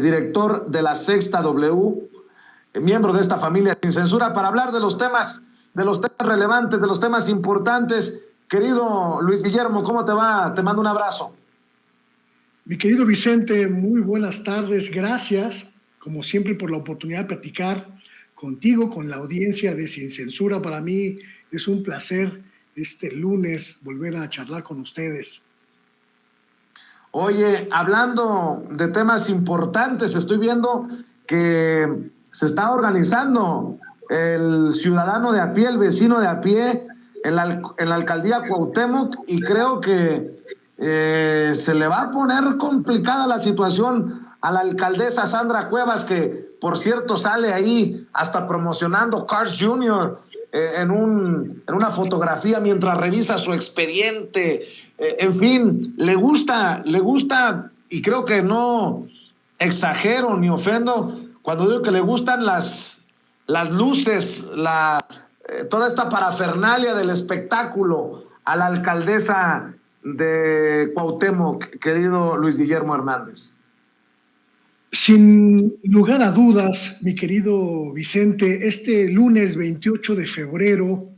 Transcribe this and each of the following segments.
Director de La Sexta W, miembro de esta familia sin censura, para hablar de los temas relevantes, de los temas importantes. Querido Luis Guillermo, ¿cómo te va? Te mando un abrazo. Mi querido Vicente, muy buenas tardes. Gracias, como siempre, por la oportunidad de platicar contigo, con la audiencia de Sin Censura. Para mí es un placer este lunes volver a charlar con ustedes. Oye, hablando de temas importantes, estoy viendo que se está organizando el ciudadano de a pie, el vecino de a pie, en la alcaldía Cuauhtémoc, y creo que se le va a poner complicada la situación a la alcaldesa Sandra Cuevas, que por cierto sale ahí hasta promocionando Cars Jr. En una fotografía mientras revisa su expediente. En fin, le gusta, y creo que no exagero ni ofendo cuando digo que le gustan las luces, toda esta parafernalia del espectáculo a la alcaldesa de Cuauhtémoc, querido Luis Guillermo Hernández. Sin lugar a dudas, mi querido Vicente, este lunes 28 de febrero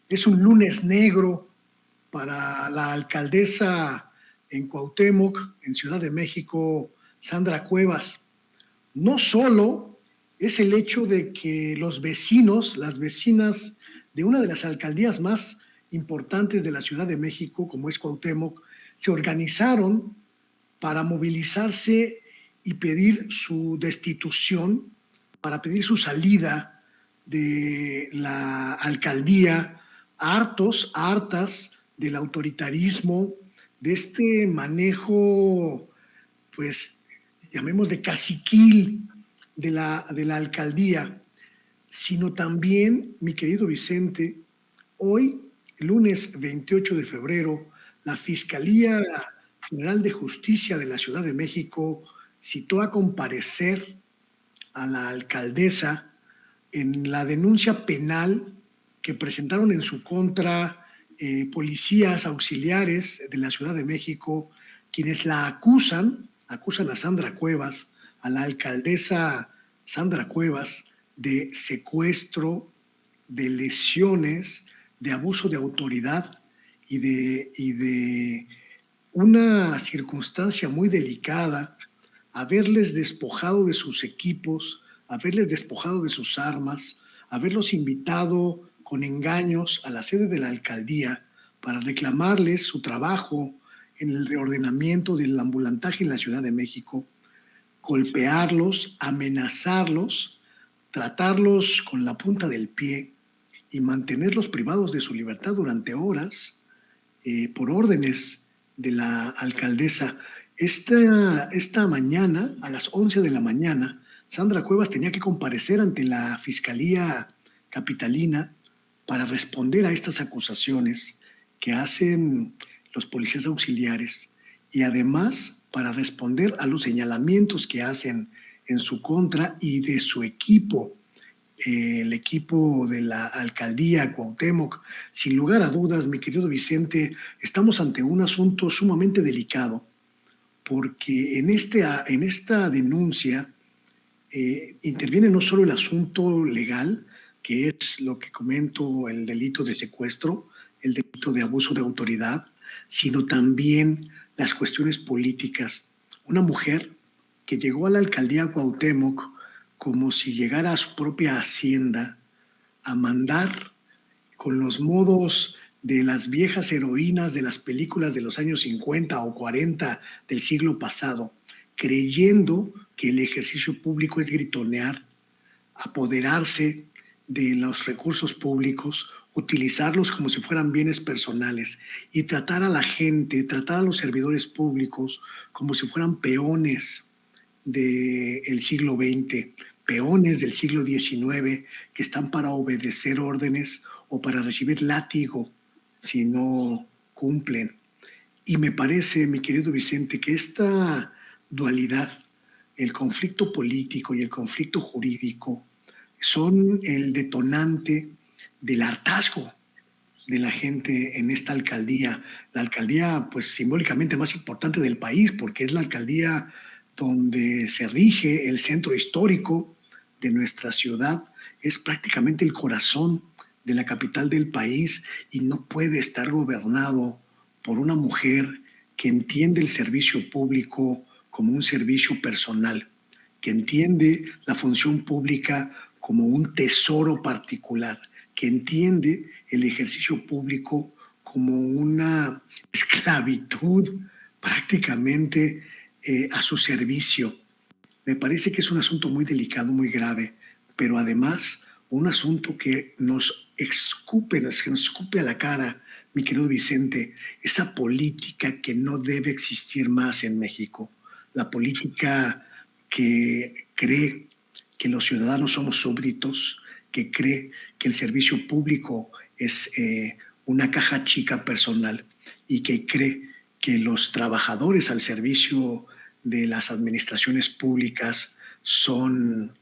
es un lunes negro para la alcaldesa en Cuauhtémoc, en Ciudad de México, Sandra Cuevas. No solo es el hecho de que los vecinos, las vecinas de una de las alcaldías más importantes de la Ciudad de México, como es Cuauhtémoc, se organizaron para movilizarse y pedir su destitución, para pedir su salida de la alcaldía, hartas del autoritarismo, de este manejo, pues, llamémosle caciquil de la alcaldía, sino también, mi querido Vicente, hoy, lunes 28 de febrero, la Fiscalía General de Justicia de la Ciudad de México citó a comparecer a la alcaldesa en la denuncia penal que presentaron en su contra policías auxiliares de la Ciudad de México, quienes la acusan a Sandra Cuevas, a la alcaldesa Sandra Cuevas, de secuestro, de lesiones, de abuso de autoridad y de una circunstancia muy delicada, haberles despojado de sus equipos, haberles despojado de sus armas, haberlos invitado con engaños a la sede de la alcaldía para reclamarles su trabajo en el reordenamiento del ambulantaje en la Ciudad de México, golpearlos, amenazarlos, tratarlos con la punta del pie y mantenerlos privados de su libertad durante horas por órdenes de la alcaldesa. Esta mañana, a las 11 de la mañana, Sandra Cuevas tenía que comparecer ante la Fiscalía Capitalina para responder a estas acusaciones que hacen los policías auxiliares y además para responder a los señalamientos que hacen en su contra y de su equipo, el equipo de la alcaldía Cuauhtémoc. Sin lugar a dudas, mi querido Vicente, estamos ante un asunto sumamente delicado, porque en esta denuncia interviene no solo el asunto legal, que es lo que comento, el delito de secuestro, el delito de abuso de autoridad, sino también las cuestiones políticas. Una mujer que llegó a la alcaldía Cuauhtémoc como si llegara a su propia hacienda a mandar con los modos de las viejas heroínas de las películas de los años 50 o 40 del siglo pasado, creyendo que el ejercicio público es gritonear, apoderarse de los recursos públicos, utilizarlos como si fueran bienes personales y tratar a la gente, tratar a los servidores públicos como si fueran peones del siglo XX, peones del siglo XIX que están para obedecer órdenes o para recibir látigo si no cumplen. Y me parece, mi querido Vicente, que esta dualidad, el conflicto político y el conflicto jurídico, son el detonante del hartazgo de la gente en esta alcaldía. La alcaldía, pues simbólicamente más importante del país, porque es la alcaldía donde se rige el centro histórico de nuestra ciudad, es prácticamente el corazón de la capital del país y no puede estar gobernado por una mujer que entiende el servicio público como un servicio personal, que entiende la función pública como un tesoro particular, que entiende el ejercicio público como una esclavitud prácticamente a su servicio. Me parece que es un asunto muy delicado, muy grave, pero además un asunto que nos escupe a la cara, mi querido Vicente, esa política que no debe existir más en México, la política que cree que los ciudadanos somos súbditos, que cree que el servicio público es una caja chica personal y que cree que los trabajadores al servicio de las administraciones públicas son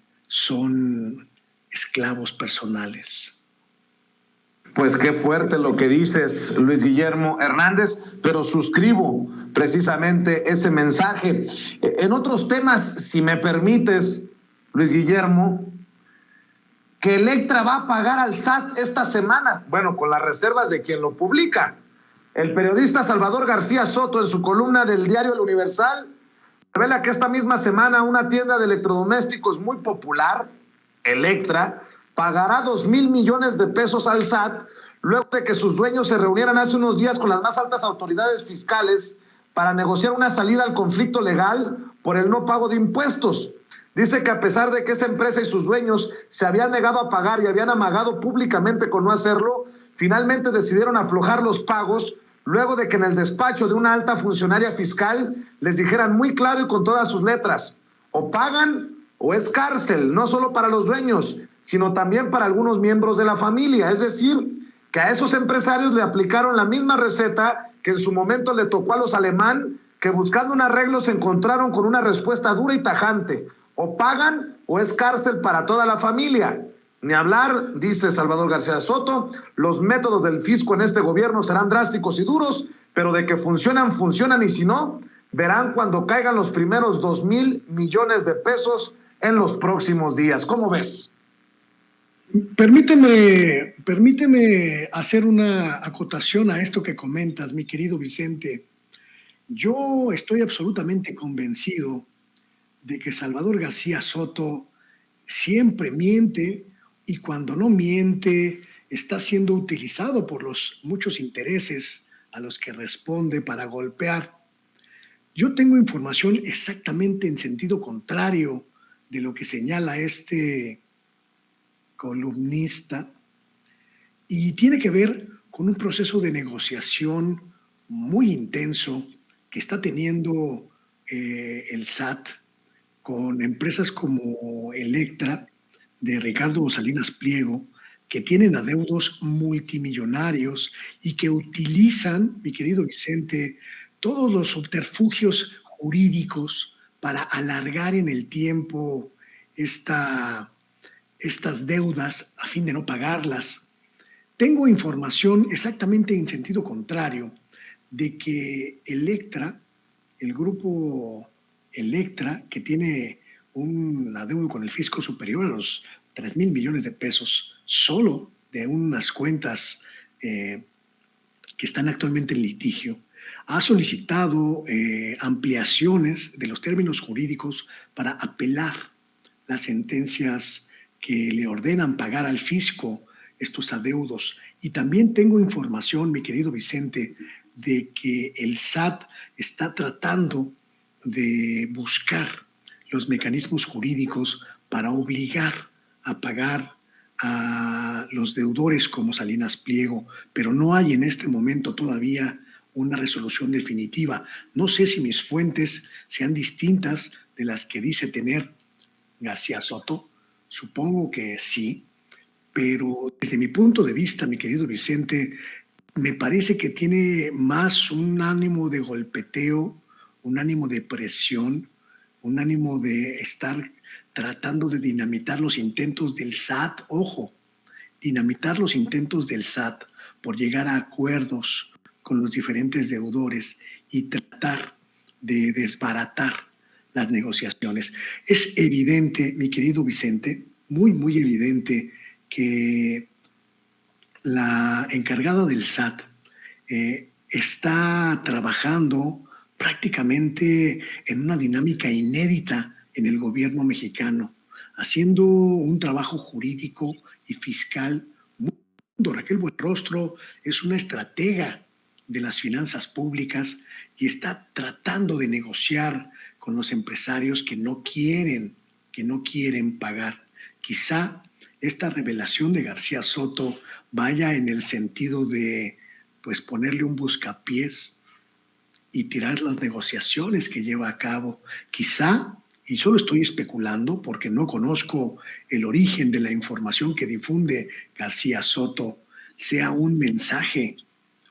esclavos personales. Pues qué fuerte lo que dices, Luis Guillermo Hernández, pero suscribo precisamente ese mensaje. En otros temas, si me permites, Luis Guillermo, que Electra va a pagar al SAT esta semana, bueno, con las reservas de quien lo publica. El periodista Salvador García Soto, en su columna del diario El Universal, revela que esta misma semana una tienda de electrodomésticos muy popular, Electra, pagará 2,000 millones de pesos al SAT luego de que sus dueños se reunieran hace unos días con las más altas autoridades fiscales para negociar una salida al conflicto legal por el no pago de impuestos. Dice que a pesar de que esa empresa y sus dueños se habían negado a pagar y habían amagado públicamente con no hacerlo, finalmente decidieron aflojar los pagos luego de que en el despacho de una alta funcionaria fiscal les dijeran muy claro y con todas sus letras: o pagan o es cárcel, no solo para los dueños, sino también para algunos miembros de la familia. Es decir, que a esos empresarios le aplicaron la misma receta que en su momento le tocó a los Alemán, que buscando un arreglo se encontraron con una respuesta dura y tajante: o pagan o es cárcel para toda la familia. Ni hablar, dice Salvador García Soto, los métodos del fisco en este gobierno serán drásticos y duros, pero de que funcionan, funcionan, y si no, verán cuando caigan los primeros 2,000 millones de pesos en los próximos días. ¿Cómo ves? Permíteme hacer una acotación a esto que comentas, mi querido Vicente. Yo estoy absolutamente convencido de que Salvador García Soto siempre miente, y cuando no miente está siendo utilizado por los muchos intereses a los que responde para golpear. Yo tengo información exactamente en sentido contrario de lo que señala este columnista, y tiene que ver con un proceso de negociación muy intenso que está teniendo el SAT con empresas como Electra, de Ricardo Salinas Pliego, que tienen adeudos multimillonarios y que utilizan, mi querido Vicente, todos los subterfugios jurídicos para alargar en el tiempo estas deudas a fin de no pagarlas. Tengo información exactamente en sentido contrario de que Electra, el grupo Electra, que tiene un adeudo con el fisco superior a los 3,000 millones de pesos, solo de unas cuentas que están actualmente en litigio, ha solicitado ampliaciones de los términos jurídicos para apelar las sentencias que le ordenan pagar al fisco estos adeudos. Y también tengo información, mi querido Vicente, de que el SAT está tratando de buscar los mecanismos jurídicos para obligar a pagar a los deudores como Salinas Pliego, pero no hay en este momento todavía una resolución definitiva. No sé si mis fuentes sean distintas de las que dice tener García Soto, supongo que sí, pero desde mi punto de vista, mi querido Vicente, me parece que tiene más un ánimo de golpeteo, un ánimo de presión, un ánimo de estar tratando de dinamitar los intentos del SAT, ojo, dinamitar los intentos del SAT por llegar a acuerdos con los diferentes deudores y tratar de desbaratar las negociaciones. Es evidente, mi querido Vicente, muy, muy evidente que la encargada del SAT está trabajando prácticamente en una dinámica inédita en el gobierno mexicano, haciendo un trabajo jurídico y fiscal muy profundo. Raquel Buenrostro es una estratega de las finanzas públicas y está tratando de negociar con los empresarios que no quieren pagar. Quizá esta revelación de García Soto vaya en el sentido de pues ponerle un buscapiés y tirar las negociaciones que lleva a cabo. Quizá, y solo estoy especulando porque no conozco el origen de la información que difunde García Soto, sea un mensaje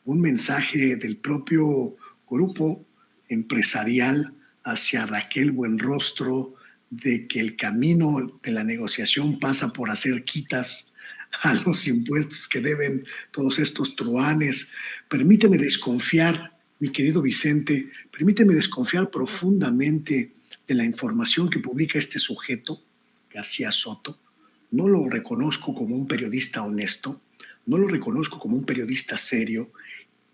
del propio grupo empresarial hacia Raquel Buenrostro de que el camino de la negociación pasa por hacer quitas a los impuestos que deben todos estos truanes. Permíteme desconfiar, mi querido Vicente, permíteme desconfiar profundamente de la información que publica este sujeto, García Soto. No lo reconozco como un periodista honesto, no lo reconozco como un periodista serio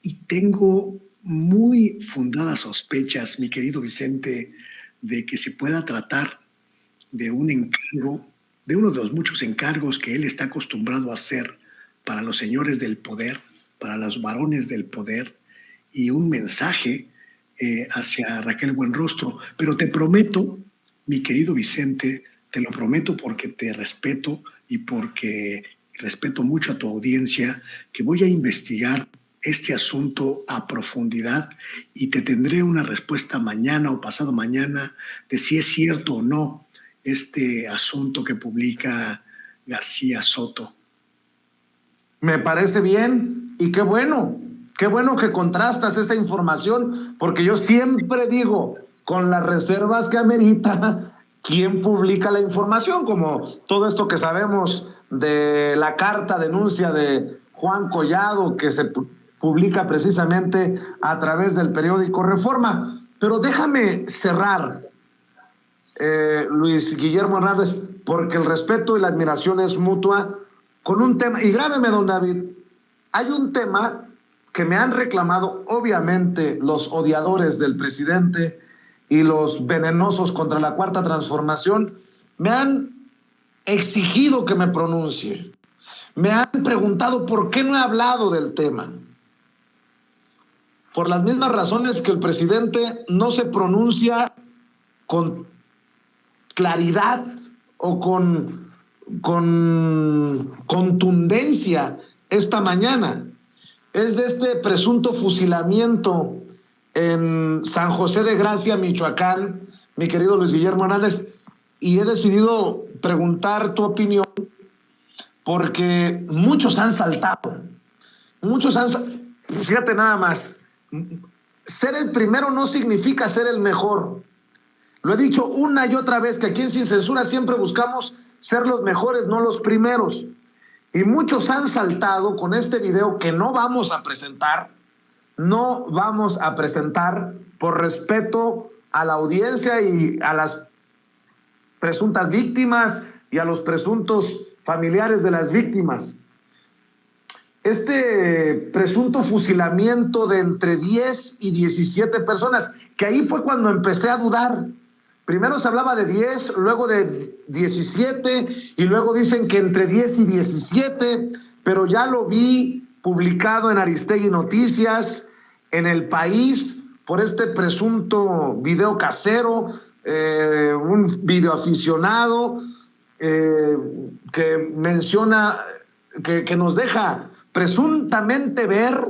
y tengo muy fundadas sospechas, mi querido Vicente, de que se pueda tratar de un encargo, de uno de los muchos encargos que él está acostumbrado a hacer para los señores del poder, para los varones del poder, y un mensaje hacia Raquel Buenrostro. Pero te prometo, mi querido Vicente, te lo prometo porque te respeto y porque respeto mucho a tu audiencia, que voy a investigar este asunto a profundidad y te tendré una respuesta mañana o pasado mañana de si es cierto o no este asunto que publica García Soto. Me parece bien y qué bueno que contrastas esa información, porque yo siempre digo, con las reservas que amerita quién publica la información, como todo esto que sabemos de la carta denuncia de Juan Collado, que se publica precisamente a través del periódico Reforma. Pero déjame cerrar, Luis Guillermo Hernández, porque el respeto y la admiración es mutua, con un tema, y grábeme, don David, hay un tema que me han reclamado, obviamente, los odiadores del presidente y los venenosos contra la Cuarta Transformación, me han exigido que me pronuncie. Me han preguntado por qué no he hablado del tema. Por las mismas razones que el presidente no se pronuncia con claridad o con contundencia esta mañana. Es de este presunto fusilamiento en San José de Gracia, Michoacán, mi querido Luis Guillermo Hernández, y he decidido preguntar tu opinión porque muchos han saltado. Fíjate nada más, ser el primero no significa ser el mejor. Lo he dicho una y otra vez que aquí en Sin Censura siempre buscamos ser los mejores, no los primeros. Y muchos han saltado con este video que no vamos a presentar por respeto a la audiencia y a las presuntas víctimas y a los presuntos familiares de las víctimas. Este presunto fusilamiento de entre 10 y 17 personas, que ahí fue cuando empecé a dudar. Primero se hablaba de 10, luego de 17, y luego dicen que entre 10 y 17, pero ya lo vi publicado en Aristegui Noticias, en El País, por este presunto video casero, un videoaficionado que menciona, que nos deja presuntamente ver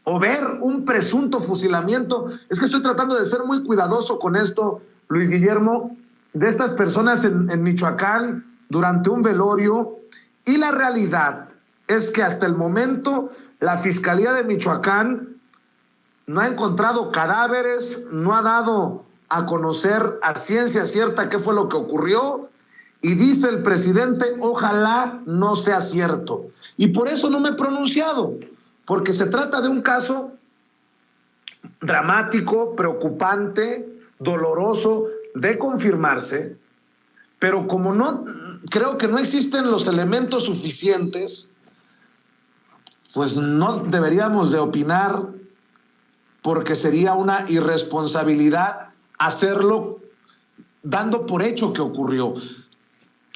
un presunto fusilamiento. Es que estoy tratando de ser muy cuidadoso con esto, Luis Guillermo, de estas personas en Michoacán durante un velorio, y la realidad es que hasta el momento la Fiscalía de Michoacán no ha encontrado cadáveres, no ha dado a conocer a ciencia cierta qué fue lo que ocurrió, y dice el presidente, ojalá no sea cierto. Y por eso no me he pronunciado, porque se trata de un caso dramático, preocupante, doloroso, de confirmarse, pero como no, creo que no existen los elementos suficientes, pues no deberíamos de opinar, porque sería una irresponsabilidad hacerlo dando por hecho que ocurrió.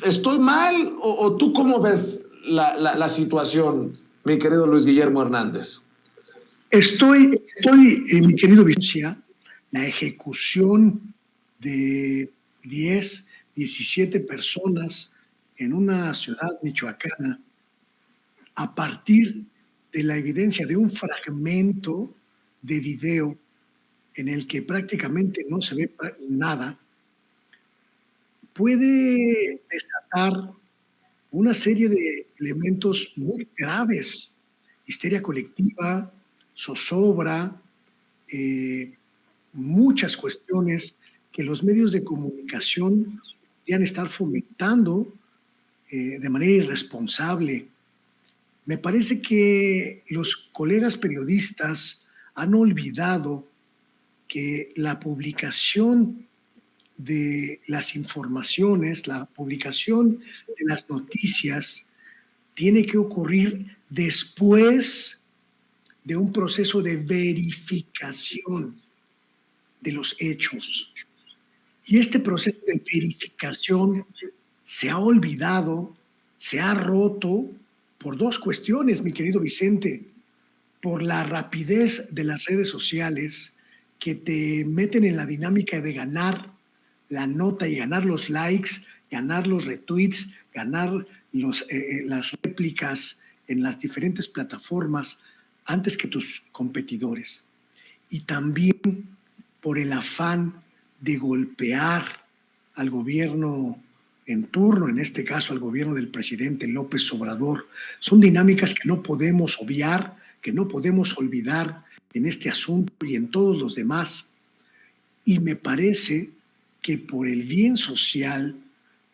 ¿Estoy mal o tú cómo ves la situación, mi querido Luis Guillermo Hernández? Mi querido Vicencia, la ejecución de 10, 17 personas en una ciudad michoacana a partir de la evidencia de un fragmento de video en el que prácticamente no se ve nada, puede desatar una serie de elementos muy graves: histeria colectiva, zozobra, muchas cuestiones que los medios de comunicación podrían estar fomentando de manera irresponsable. Me parece que los colegas periodistas han olvidado que la publicación de las informaciones, la publicación de las noticias, tiene que ocurrir después de un proceso de verificación de los hechos. Y este proceso de verificación se ha olvidado, se ha roto por dos cuestiones, mi querido Vicente: por la rapidez de las redes sociales, que te meten en la dinámica de ganar la nota y ganar los likes, ganar los retweets, ganar las réplicas en las diferentes plataformas antes que tus competidores. Y también por el afán de golpear al gobierno en turno, en este caso al gobierno del presidente López Obrador. Son dinámicas que no podemos obviar, que no podemos olvidar en este asunto y en todos los demás. Y me parece que por el bien social,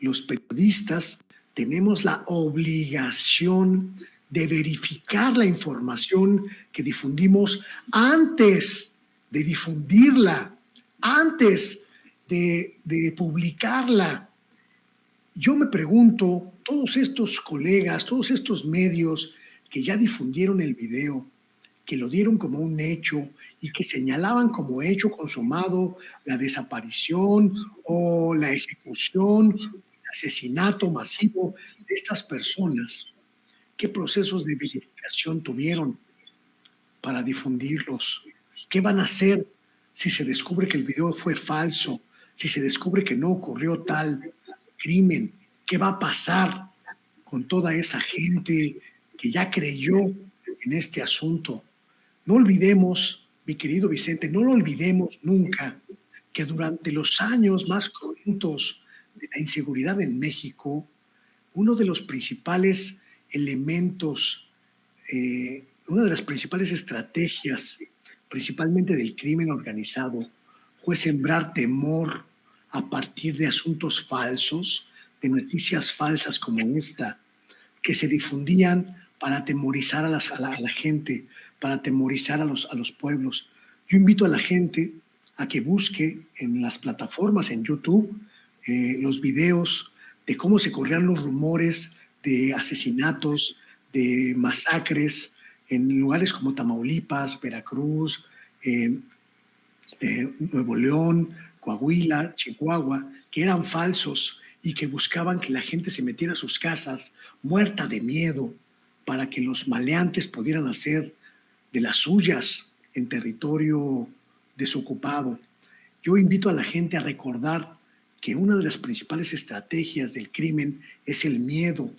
los periodistas tenemos la obligación de verificar la información que difundimos antes de difundirla, antes de publicarla. Yo me pregunto, todos estos colegas, todos estos medios que ya difundieron el video, que lo dieron como un hecho y que señalaban como hecho consumado la desaparición o la ejecución, el asesinato masivo de estas personas, ¿qué procesos de verificación tuvieron para difundirlos? ¿Qué van a hacer si se descubre que el video fue falso? Si se descubre que no ocurrió tal crimen, ¿qué va a pasar con toda esa gente que ya creyó en este asunto? No olvidemos, mi querido Vicente, no lo olvidemos nunca, que durante los años más cruentos de la inseguridad en México, uno de los principales elementos, una de las principales estrategias, principalmente del crimen organizado, fue sembrar temor a partir de asuntos falsos, de noticias falsas como esta, que se difundían para atemorizar a la gente, para atemorizar a los pueblos. Yo invito a la gente a que busque en las plataformas, en YouTube, los videos de cómo se corrían los rumores de asesinatos, de masacres en lugares como Tamaulipas, Veracruz, Nuevo León, Coahuila, Chihuahua, que eran falsos y que buscaban que la gente se metiera a sus casas muerta de miedo para que los maleantes pudieran hacer de las suyas en territorio desocupado. Yo invito a la gente a recordar que una de las principales estrategias del crimen es el miedo,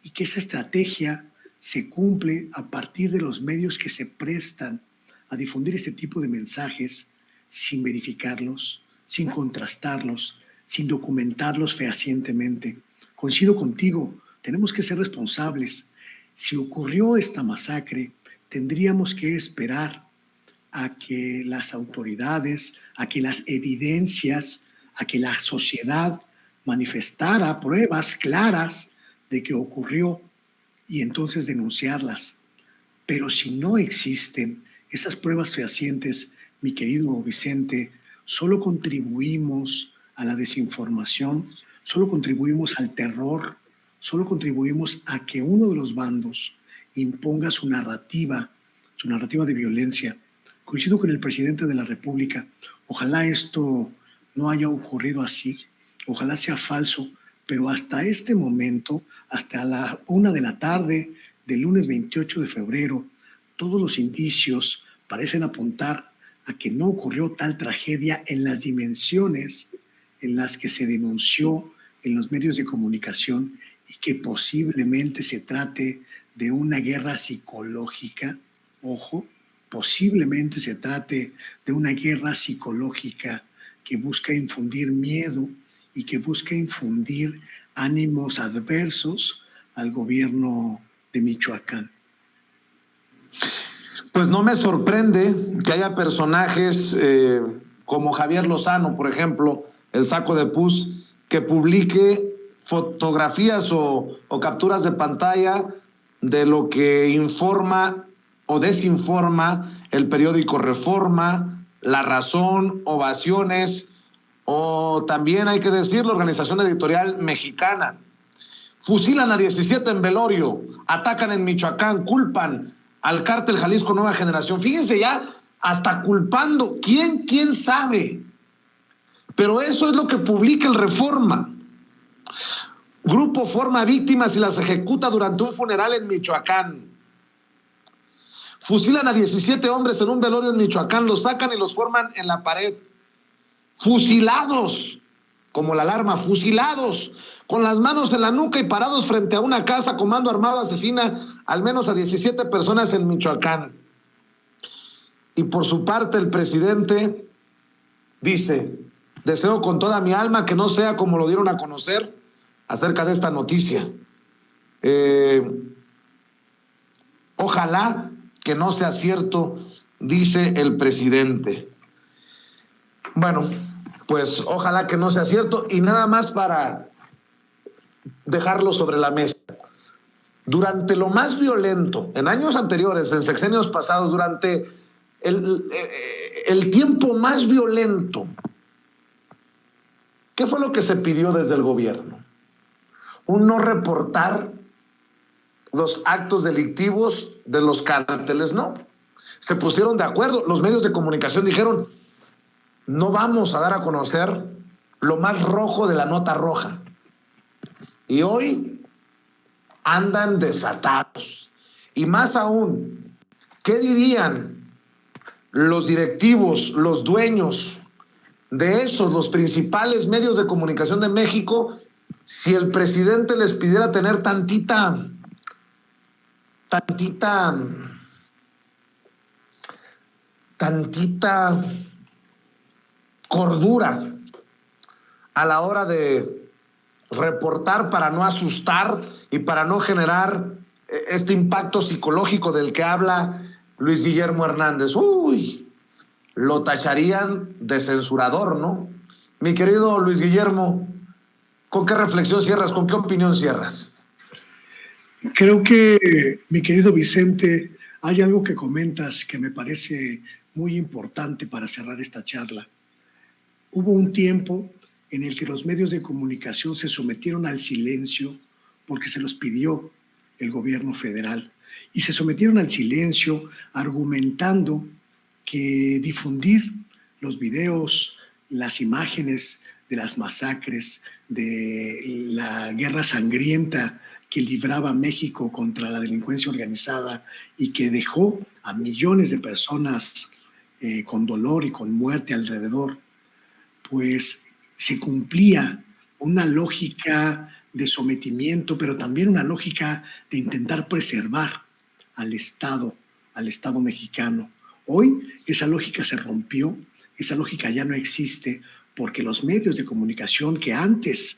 y que esa estrategia se cumple a partir de los medios que se prestan a difundir este tipo de mensajes sin verificarlos, sin contrastarlos, sin documentarlos fehacientemente. Coincido contigo, tenemos que ser responsables. Si ocurrió esta masacre, tendríamos que esperar a que las autoridades, a que las evidencias, a que la sociedad manifestara pruebas claras de que ocurrió y entonces denunciarlas. Pero si no existen esas pruebas fehacientes, mi querido Vicente, solo contribuimos a la desinformación, solo contribuimos al terror, solo contribuimos a que uno de los bandos imponga su narrativa de violencia. Coincido con el presidente de la República. Ojalá esto no haya ocurrido así, ojalá sea falso, pero hasta este momento, hasta la 1 de la tarde del lunes 28 de febrero, todos los indicios parecen apuntar a que no ocurrió tal tragedia en las dimensiones en las que se denunció en los medios de comunicación y que posiblemente se trate de una guerra psicológica. Ojo, posiblemente se trate de una guerra psicológica que busca infundir miedo y que busca infundir ánimos adversos al gobierno de Michoacán. Pues no me sorprende que haya personajes como Javier Lozano, por ejemplo, el Saco de Pus, que publique fotografías o capturas de pantalla de lo que informa o desinforma el periódico Reforma, La Razón, Ovaciones, o también hay que decir la Organización Editorial Mexicana. Fusilan a 17 en velorio, atacan en Michoacán, culpan al cártel Jalisco Nueva Generación. Fíjense ya, hasta culpando. ¿Quién sabe? Pero eso es lo que publica el Reforma. Grupo forma víctimas y las ejecuta durante un funeral en Michoacán. Fusilan a 17 hombres en un velorio en Michoacán, los sacan y los forman en la pared. Fusilados, como la alarma, fusilados, con las manos en la nuca y parados frente a una casa, comando armado asesina al menos a 17 personas en Michoacán. Y por su parte el presidente dice: deseo con toda mi alma que no sea como lo dieron a conocer acerca de esta noticia. Ojalá que no sea cierto, dice el presidente. Bueno, pues ojalá que no sea cierto. Y nada más para dejarlo sobre la mesa. Durante lo más violento, en años anteriores, en sexenios pasados, durante el tiempo más violento, ¿qué fue lo que se pidió desde el gobierno? Un no reportar los actos delictivos de los cárteles, no. Se pusieron de acuerdo, los medios de comunicación dijeron: no vamos a dar a conocer lo más rojo de la nota roja. Y hoy andan desatados. Y más aún, ¿qué dirían los directivos, los dueños de esos, los principales medios de comunicación de México, si el presidente les pidiera tener tantita cordura a la hora de reportar, para no asustar y para no generar este impacto psicológico del que habla Luis Guillermo Hernández? Uy, lo tacharían de censurador, ¿no? Mi querido Luis Guillermo, ¿con qué reflexión cierras? ¿Con qué opinión cierras? Creo que, mi querido Vicente, hay algo que comentas que me parece muy importante para cerrar esta charla. Hubo un tiempo en el que los medios de comunicación se sometieron al silencio porque se los pidió el gobierno federal, y se sometieron al silencio argumentando que difundir los videos, las imágenes de las masacres, de la guerra sangrienta que libraba México contra la delincuencia organizada y que dejó a millones de personas con dolor y con muerte alrededor, pues se cumplía una lógica de sometimiento, pero también una lógica de intentar preservar al Estado mexicano. Hoy esa lógica se rompió, esa lógica ya no existe, porque los medios de comunicación que antes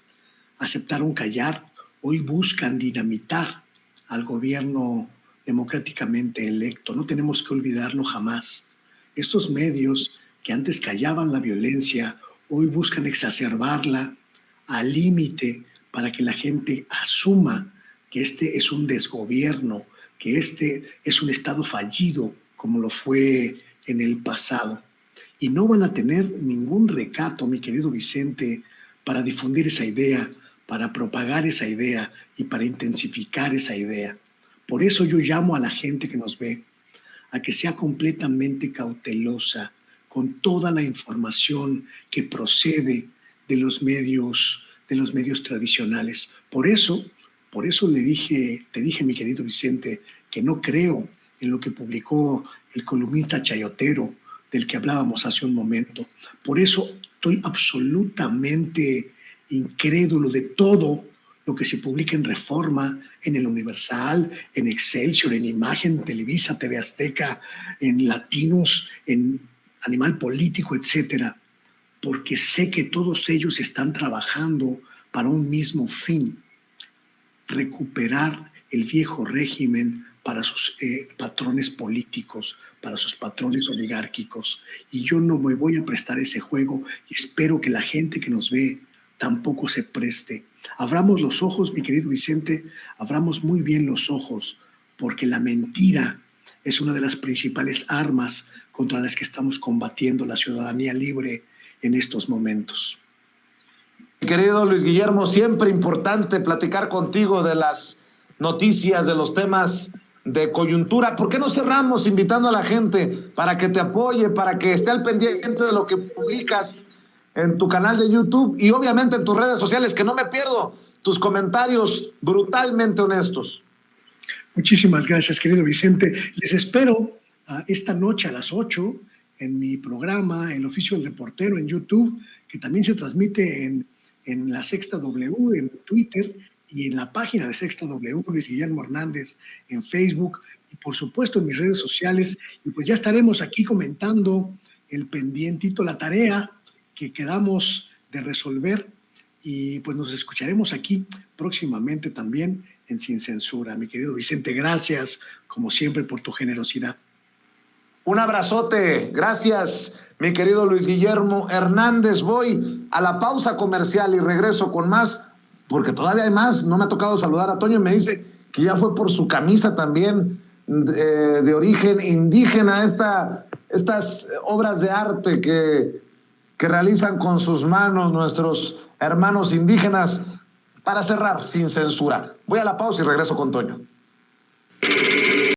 aceptaron callar, hoy buscan dinamitar al gobierno democráticamente electo. No tenemos que olvidarlo jamás. Estos medios que antes callaban la violencia, hoy buscan exacerbarla al límite para que la gente asuma que este es un desgobierno, que este es un Estado fallido, como lo fue en el pasado. y no van a tener ningún recato, mi querido Vicente, para difundir esa idea, para propagar esa idea y para intensificar esa idea. Por eso yo llamo a la gente que nos ve a que sea completamente cautelosa con toda la información que procede de los medios tradicionales. Por eso te dije, mi querido Vicente, que no creo en lo que publicó el columnista chayotero del que hablábamos hace un momento. Por eso estoy absolutamente incrédulo de todo lo que se publica en Reforma, en el Universal, en Excelsior, en Imagen, Televisa, TV Azteca, en Latinos, en Animal Político, etcétera, porque sé que todos ellos están trabajando para un mismo fin: recuperar el viejo régimen para sus patrones políticos, para sus patrones oligárquicos. Y yo no me voy a prestar ese juego y espero que la gente que nos ve tampoco se preste. Abramos los ojos, mi querido Vicente, abramos muy bien los ojos, porque la mentira es una de las principales armas contra las que estamos combatiendo la ciudadanía libre en estos momentos. Mi querido Luis Guillermo, siempre importante platicar contigo de las noticias, de los temas de coyuntura. ¿Por qué no cerramos invitando a la gente para que te apoye, para que esté al pendiente de lo que publicas en tu canal de YouTube y obviamente en tus redes sociales, que no me pierdo tus comentarios brutalmente honestos? Muchísimas gracias, querido Vicente. Les espero esta noche a las 8 en mi programa El Oficio del Reportero en YouTube, que también se transmite en la Sexta W, en Twitter, y en la página de Sexta W, Luis Guillermo Hernández, en Facebook, y por supuesto en mis redes sociales. Y pues ya estaremos aquí comentando el pendientito, la tarea que quedamos de resolver, y pues nos escucharemos aquí próximamente también en Sin Censura. Mi querido Vicente, gracias como siempre por tu generosidad. Un abrazote, gracias, mi querido Luis Guillermo Hernández. Voy a la pausa comercial y regreso con más, porque todavía hay más. No me ha tocado saludar a Toño y me dice que ya fue por su camisa también de origen indígena, estas obras de arte que realizan con sus manos nuestros hermanos indígenas. Para cerrar, Sin Censura. Voy a la pausa y regreso con Toño.